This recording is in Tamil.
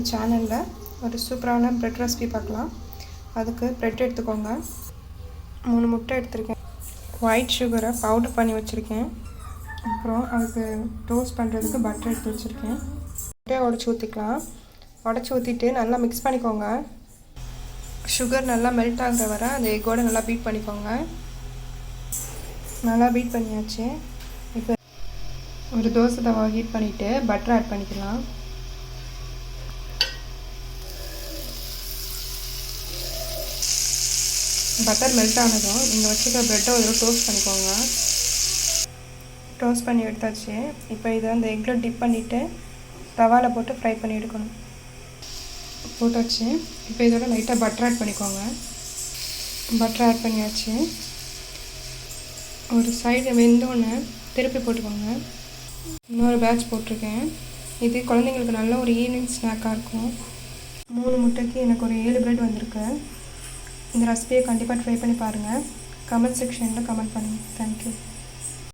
நம்ம சேனலில் ஒரு சூப்பரான பிரெட் ரெசிபி பார்க்கலாம். அதுக்கு பிரெட் எடுத்துக்கோங்க. 3 முட்டை எடுத்திருக்கேன். ஒயிட் சுகரை பவுடர் பண்ணி வச்சுருக்கேன். அப்புறம் அதுக்கு டோஸ்ட் பண்ணுறதுக்கு பட்டர் எடுத்து வச்சுருக்கேன். முட்டையை உடச்சி ஊற்றிக்கலாம். உடச்சி ஊற்றிட்டு நல்லா மிக்ஸ் பண்ணிக்கோங்க. சுகர் நல்லா மெல்ட் ஆகிற வரை அந்த எக்கோடு நல்லா பீட் பண்ணிக்கோங்க. நல்லா பீட் பண்ணியாச்சு. இப்போ ஒரு தோசை தவா ஹீட் பண்ணிவிட்டு பட்டர் ஆட் பண்ணிக்கலாம். பட்டர் மெல்ட் ஆனதும் நீங்கள் வச்சுக்க ப்ரெட்டை ஒரு டோஸ்ட் பண்ணிக்கோங்க. டோஸ்ட் பண்ணி எடுத்தாச்சு. இப்போ இதை அந்த எக்கில் டிப் பண்ணிவிட்டு தவாவில் போட்டு ஃப்ரை பண்ணி எடுக்கணும். போட்டாச்சு. இப்போ இதோட லைட்டாக பட்டர் ஆட் பண்ணிக்கோங்க. பட்டர் ஆட் பண்ணியாச்சு. ஒரு சைடு வெந்தோடனே திருப்பி போட்டுக்கோங்க. இன்னொரு பேட்ச் போட்டிருக்கேன். இது குழந்தைங்களுக்கு நல்ல ஒரு ஈவினிங் ஸ்நாக்காக இருக்கும். 3 முட்டைக்கு எனக்கு ஒரு 7 பிரெட் வந்திருக்கு. இந்த ரெசிபியை கண்டிப்பாக ட்ரை பண்ணி பாருங்கள். கமெண்ட் செக்ஷனில் கமெண்ட் பண்ணுங்கள். தேங்க்யூ.